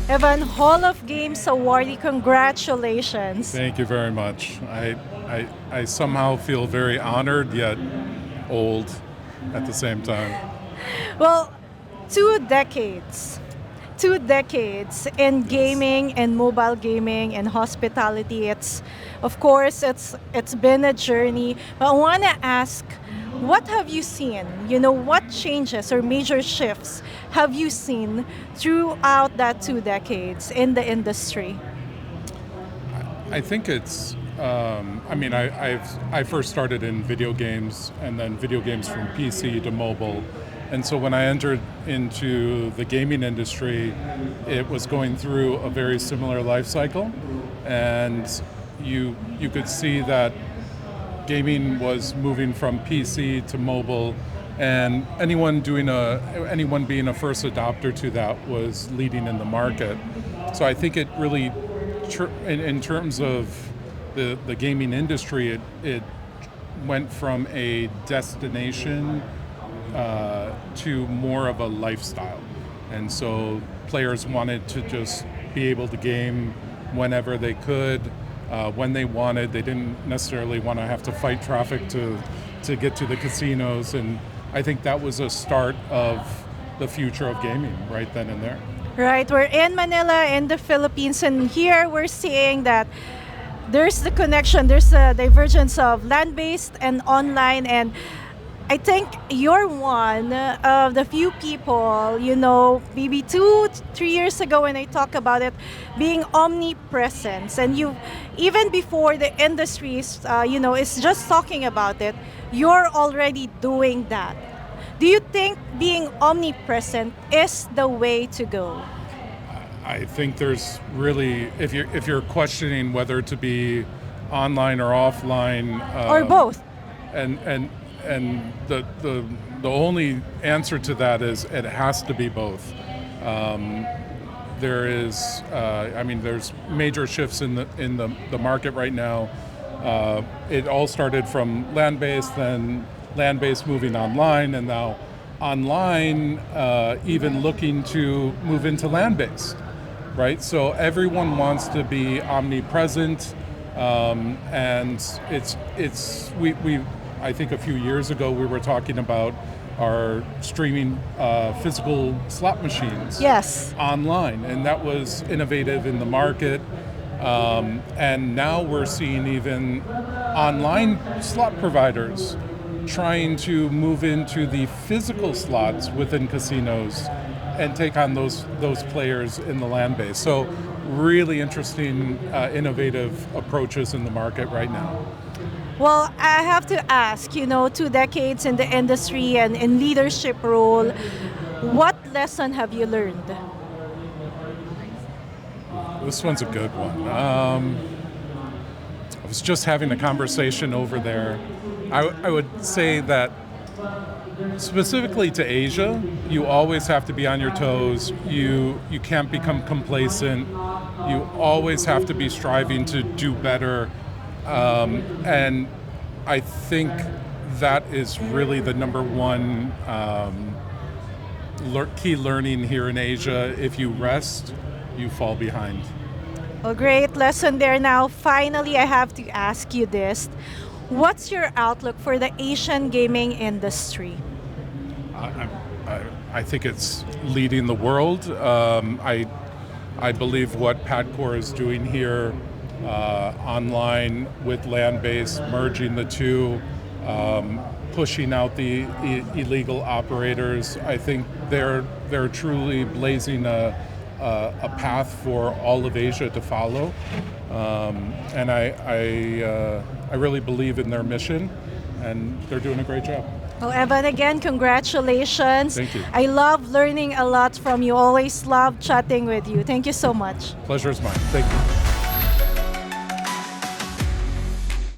Evan, Hall of Games awardee, congratulations. Thank you very much. I somehow feel very honored yet old at the same time. Well, 2 decades. 2 decades in gaming and mobile gaming and hospitality. It's, of course, it's been a journey. But I want to ask, what have you seen? What changes or major shifts have you seen throughout that 2 decades in the industry? I think it's. I first started in video games and then video games from PC to mobile. And so when I entered into the gaming industry, it was going through a very similar life cycle. And you could see that gaming was moving from PC to mobile, and anyone being a first adopter to that was leading in the market. So I think it really, in terms of the gaming industry, it went from a destination to more of a lifestyle. And so players wanted to just be able to game whenever they could, when they wanted. They didn't necessarily want to have to fight traffic to get to the casinos. And I think that was a start of the future of gaming right then and there. Right, we're in Manila, in the Philippines, and here we're seeing that there's the connection, there's a divergence of land-based and online, and I think you're one of the few people, maybe 2-3 years ago when I talk about it, being omnipresent. And you, even before the industry is just talking about it, you're already doing that. Do you think being omnipresent is the way to go? I think there's really, if you're questioning whether to be online or offline, or both, and the only answer to that is it has to be both. There's major shifts in the market right now. It all started from land-based, then land-based moving online, and now online even looking to move into land-based, right? So everyone wants to be omnipresent, and I think a few years ago we were talking about our streaming physical slot machines, yes, online, and that was innovative in the market. And now we're seeing even online slot providers trying to move into the physical slots within casinos and take on those players in the land base. So really interesting, innovative approaches in the market right now. Well, I have to ask, 2 decades in the industry and in leadership role, what lesson have you learned? This one's a good one. I was just having a conversation over there. I would say that specifically to Asia, you always have to be on your toes. You can't become complacent. You always have to be striving to do better. And I think that is really the number one key learning here in Asia. If you rest, you fall behind. Well, great lesson there. Now, finally, I have to ask you this. What's your outlook for the Asian gaming industry? I think it's leading the world. I believe what Padcore is doing here online with land-based, merging the two, pushing out the illegal operators. I think they're truly blazing a path for all of Asia to follow, and I really believe in their mission, and they're doing a great job. Well, Evan, again, congratulations. Thank you. I love learning a lot from you. Always love chatting with you. Thank you so much. Pleasure is mine. Thank you.